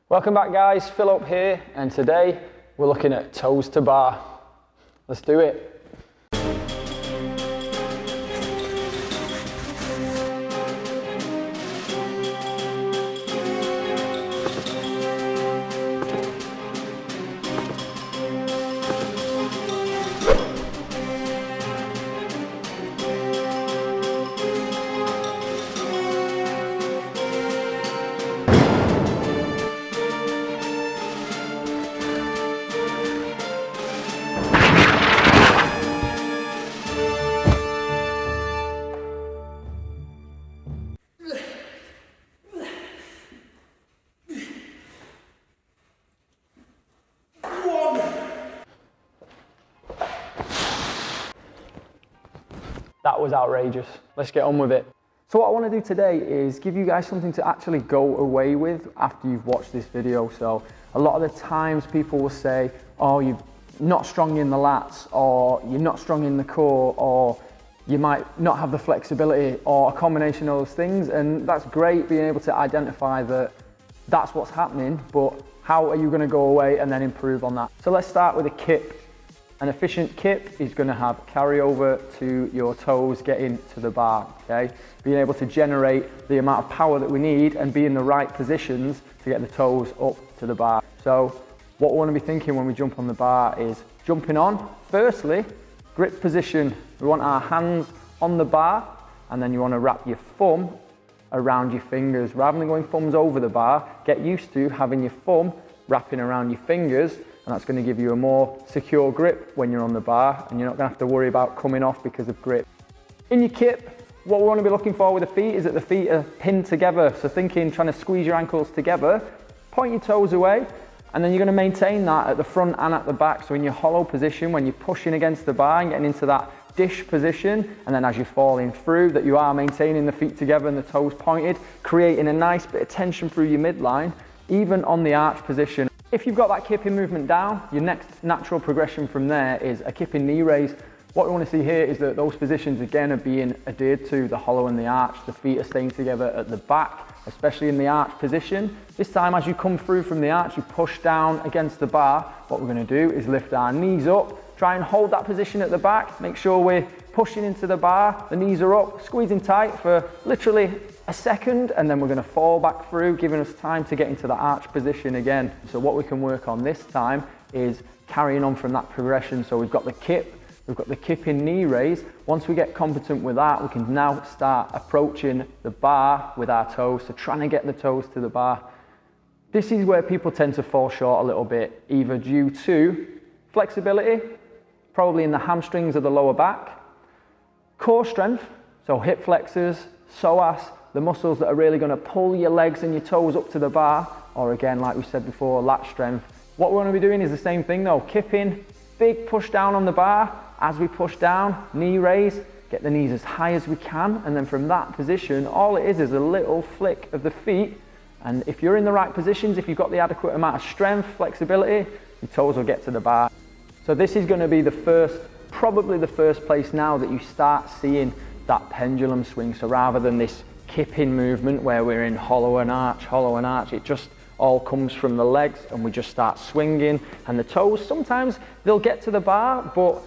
Welcome back guys, Phil up here, and today we're looking at toes to bar. Let's do it. That was outrageous. Let's get on with it. So what I want to do today is give you guys something to actually go away with after you've watched this video. So a lot of the times people will say, oh, you're not strong in the lats, or you're not strong in the core, or you might not have the flexibility, or a combination of those things. And that's great being able to identify that that's what's happening, but how are you going to go away and then improve on that? So let's start with a kip. An efficient kip is going to have carryover to your toes getting to the bar, okay? Being able to generate the amount of power that we need and be in the right positions to get the toes up to the bar. So what we want to be thinking when we jump on the bar is jumping on. Firstly, grip position. We want our hands on the bar, and then you want to wrap your thumb around your fingers. Rather than going thumbs over the bar, get used to having your thumb wrapping around your fingers, and that's going to give you a more secure grip when you're on the bar, and you're not going to have to worry about coming off because of grip. In your kip, what we want to be looking for with the feet is that the feet are pinned together. So thinking, trying to squeeze your ankles together, point your toes away, and then you're going to maintain that at the front and at the back. So in your hollow position, when you're pushing against the bar and getting into that dish position, and then as you're falling through, that you are maintaining the feet together and the toes pointed, creating a nice bit of tension through your midline, even on the arch position. If you've got that kipping movement down, your next natural progression from there is a kipping knee raise. What we want to see here is that those positions again are being adhered to, the hollow and the arch. The feet are staying together at the back, especially in the arch position. This time as you come through from the arch, you push down against the bar. What we're going to do is lift our knees up, try and hold that position at the back, make sure we're pushing into the bar, the knees are up, squeezing tight for literally a second, and then we're going to fall back through, giving us time to get into the arch position again. So what we can work on this time is carrying on from that progression. So we've got the kip, we've got the kipping knee raise. Once we get competent with that, we can now start approaching the bar with our toes, so trying to get the toes to the bar. This is where people tend to fall short a little bit, either due to flexibility, probably in the hamstrings of the lower back, core strength, so hip flexors, psoas, the muscles that are really going to pull your legs and your toes up to the bar, or again, like we said before, lat strength. What we want to be doing is the same thing though, kipping, big push down on the bar. As we push down, knee raise, get the knees as high as we can, and then from that position, all it is a little flick of the feet, and if you're in the right positions, if you've got the adequate amount of strength, flexibility, your toes will get to the bar. So this is going to be probably the first place now that you start seeing that pendulum swing. So rather than this kipping movement where we're in hollow and arch, it just all comes from the legs, and we just start swinging, and the toes, sometimes they'll get to the bar, but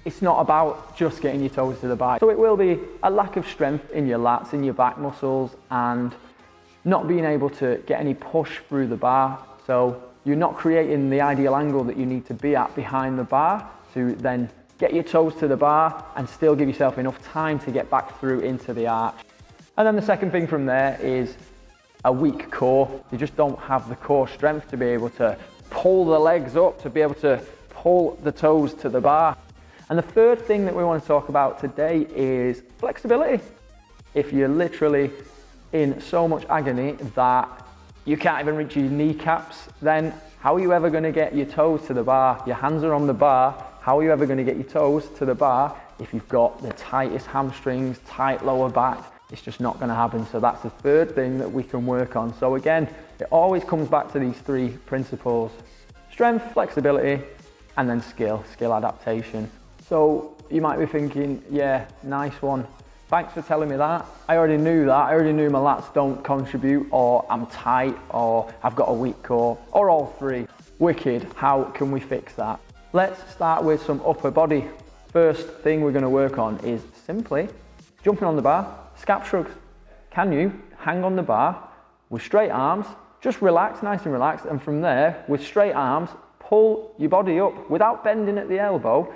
it's not about just getting your toes to the bar. So it will be a lack of strength in your lats, in your back muscles, and not being able to get any push through the bar. So you're not creating the ideal angle that you need to be at behind the bar to then get your toes to the bar and still give yourself enough time to get back through into the arch. And then the second thing from there is a weak core. You just don't have the core strength to be able to pull the legs up, to be able to pull the toes to the bar. And the third thing that we want to talk about today is flexibility. If you're literally in so much agony that you can't even reach your kneecaps, then how are you ever going to get your toes to the bar? Your hands are on the bar. How are you ever going to get your toes to the bar if you've got the tightest hamstrings, tight lower back? It's just not going to happen. So that's the third thing that we can work on. So again, it always comes back to these three principles: strength, flexibility, and then skill adaptation. So you might be thinking, yeah, nice one, Thanks for telling me that. I already knew that. I already knew my lats don't contribute, or I'm tight, or I've got a weak core, or all three. Wicked. How can we fix that? Let's start with some upper body. First thing we're going to work on is simply jumping on the bar, scap shrugs. Can you hang on the bar with straight arms, just relax, nice and relaxed, and from there, with straight arms, pull your body up without bending at the elbow.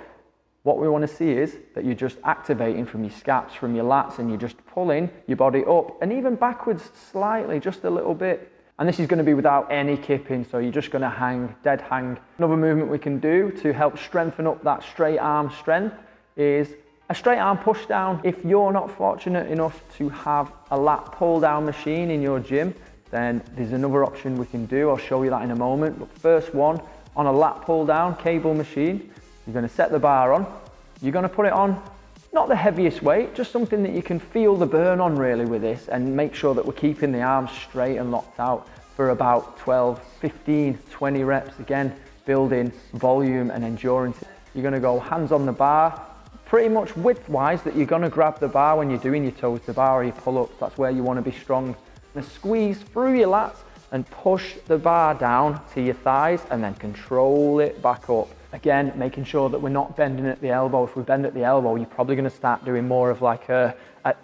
What we want to see is that you're just activating from your scaps, from your lats, and you're just pulling your body up and even backwards slightly, just a little bit. And this is going to be without any kipping, so you're just going to hang, dead hang. Another movement we can do to help strengthen up that straight arm strength is a straight arm push down. If you're not fortunate enough to have a lat pull down machine in your gym, then there's another option we can do. I'll show you that in a moment. But first one, on a lat pull down cable machine, you're going to set the bar on. You're going to put it on, not the heaviest weight, just something that you can feel the burn on really with this, and make sure that we're keeping the arms straight and locked out for about 12, 15, 20 reps. Again, building volume and endurance. You're going to go hands on the bar, pretty much width-wise that you're going to grab the bar when you're doing your toes to bar or your pull-ups. That's where you want to be strong. And squeeze through your lats and push the bar down to your thighs and then control it back up. Again, making sure that we're not bending at the elbow. If we bend at the elbow, you're probably going to start doing more of like a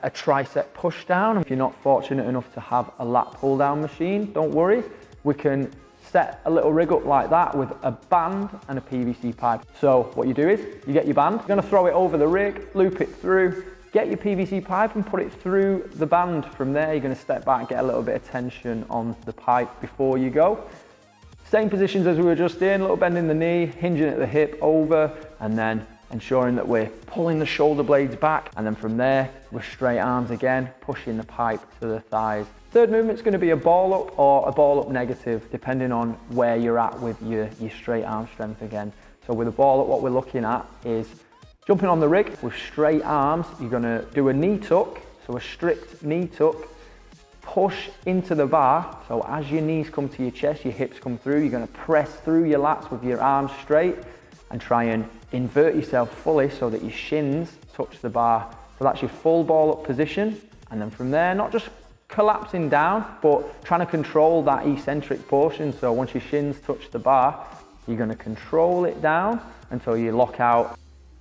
tricep push down. If you're not fortunate enough to have a lat pull down machine, don't worry. We can set a little rig up like that with a band and a PVC pipe. So what you do is you get your band, you're going to throw it over the rig, loop it through, get your PVC pipe and put it through the band. From there, you're going to step back, get a little bit of tension on the pipe before you go. Same positions as we were just in, a little bend in the knee, hinging at the hip over, and then ensuring that we're pulling the shoulder blades back. And then from there, with straight arms again, pushing the pipe to the thighs. Third movement's going to be a ball up or a ball up negative, depending on where you're at with your straight arm strength again. So with a ball up, what we're looking at is jumping on the rig with straight arms. You're going to do a knee tuck, so a strict knee tuck, push into the bar. So as your knees come to your chest, your hips come through, you're going to press through your lats with your arms straight and try and invert yourself fully so that your shins touch the bar. So that's your full ball up position. And then from there, not just collapsing down, but trying to control that eccentric portion. So once your shins touch the bar, you're going to control it down until you lock out.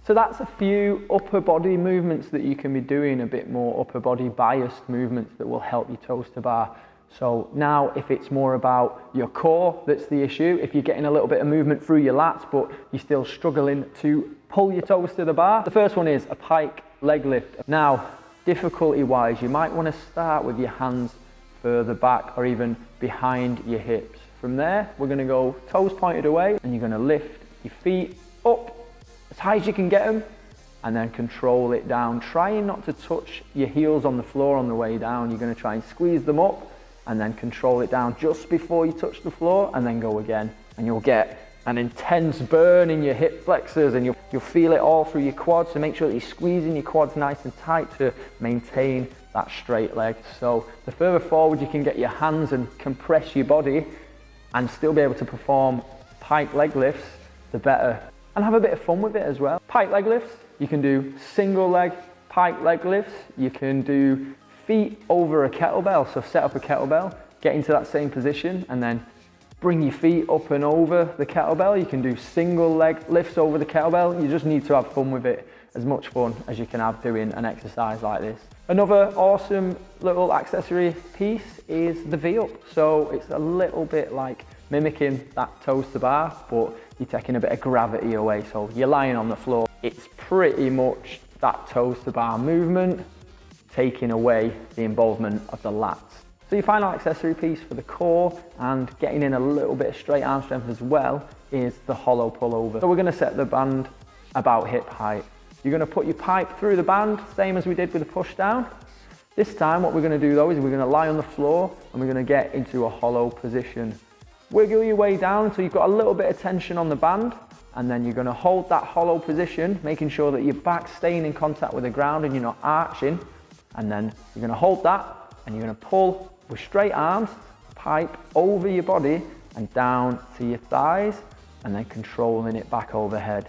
So that's a few upper body movements that you can be doing, a bit more upper body biased movements that will help you toes to bar. So now if it's more about your core that's the issue, if you're getting a little bit of movement through your lats but you're still struggling to pull your toes to the bar, the first one is a pike leg lift. Now, difficulty wise, you might want to start with your hands further back or even behind your hips. From there, we're going to go toes pointed away and you're going to lift your feet up as high as you can get them and then control it down. Trying not to touch your heels on the floor on the way down. You're going to try and squeeze them up and then control it down just before you touch the floor and then go again. And you'll get an intense burn in your hip flexors and you'll feel it all through your quads. So make sure that you're squeezing your quads nice and tight to maintain that straight leg. So the further forward you can get your hands and compress your body and still be able to perform pike leg lifts, the better. And have a bit of fun with it as well. Pike leg lifts, you can do single leg pike leg lifts. You can do feet over a kettlebell. So set up a kettlebell, get into that same position and then bring your feet up and over the kettlebell. You can do single leg lifts over the kettlebell. You just need to have fun with it, as much fun as you can have doing an exercise like this. Another awesome little accessory piece is the V-up. So it's a little bit like mimicking that toes to bar, but you're taking a bit of gravity away. So you're lying on the floor. It's pretty much that toes to bar movement, taking away the involvement of the lats. So your final accessory piece for the core and getting in a little bit of straight arm strength as well is the hollow pullover. So we're going to set the band about hip height. You're going to put your pipe through the band, same as we did with the push down. This time what we're going to do though is we're going to lie on the floor and we're going to get into a hollow position. Wiggle your way down until you've got a little bit of tension on the band and then you're going to hold that hollow position, making sure that your back's staying in contact with the ground and you're not arching. And then you're going to hold that and you're going to pull with straight arms, pipe over your body and down to your thighs and then controlling it back overhead.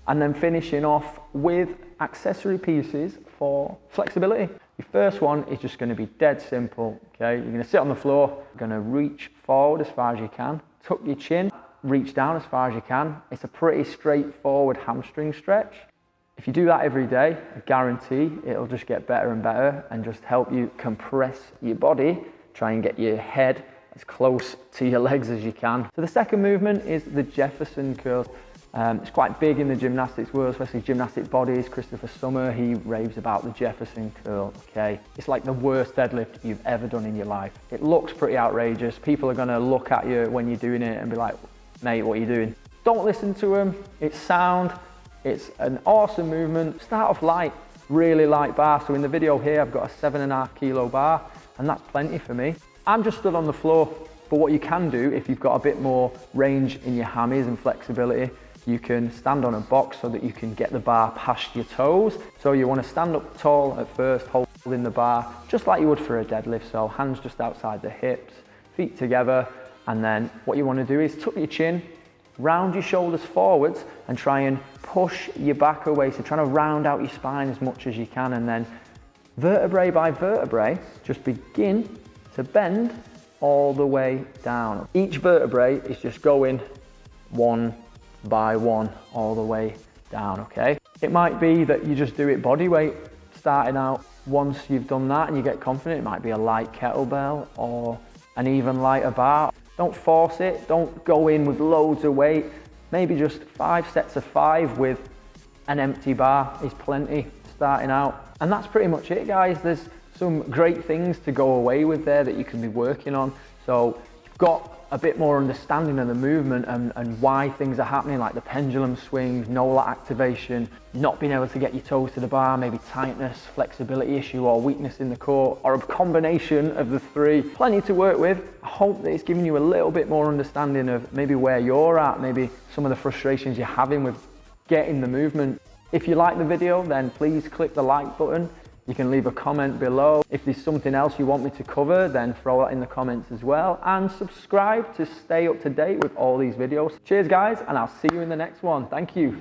and then finishing off with accessory pieces for flexibility. Your first one is just going to be dead simple, okay? You're going to sit on the floor, you're going to reach forward as far as you can, tuck your chin, reach down as far as you can. It's a pretty straightforward hamstring stretch. If you do that every day, I guarantee it'll just get better and better and just help you compress your body, try and get your head as close to your legs as you can. So the second movement is the Jefferson curl. It's quite big in the gymnastics world, especially gymnastic bodies. Christopher Summer, he raves about the Jefferson curl, okay? It's like the worst deadlift you've ever done in your life. It looks pretty outrageous. People are gonna look at you when you're doing it and be like, mate, what are you doing? Don't listen to them. It's sound. It's an awesome movement. Start off light, really light bar. So in the video here, I've got a 7.5 kilo bar, and that's plenty for me. I'm just stood on the floor, but what you can do if you've got a bit more range in your hammies and flexibility, you can stand on a box so that you can get the bar past your toes. So you want to stand up tall at first, holding the bar, just like you would for a deadlift. So hands just outside the hips, feet together, and then what you want to do is tuck your chin, round your shoulders forwards, and try and push your back away. So trying to round out your spine as much as you can, and then vertebrae by vertebrae, just begin to bend all the way down. Each vertebrae is just going one by one all the way down, okay? It might be that you just do it body weight starting out. Once you've done that and you get confident, it might be a light kettlebell or an even lighter bar. Don't force it, don't go in with loads of weight. Maybe just 5 sets of 5 with an empty bar is plenty starting out. And that's pretty much it, guys. There's some great things to go away with there that you can be working on. So you've got a bit more understanding of the movement and why things are happening, like the pendulum swing, no lat activation, not being able to get your toes to the bar, maybe tightness, flexibility issue, or weakness in the core, or a combination of the three. Plenty to work with. I hope that it's giving you a little bit more understanding of maybe where you're at, maybe some of the frustrations you're having with getting the movement. If you like the video, then please click the like button. You can leave a comment below. If there's something else you want me to cover, then throw that in the comments as well. And subscribe to stay up to date with all these videos. Cheers, guys, and I'll see you in the next one. Thank you.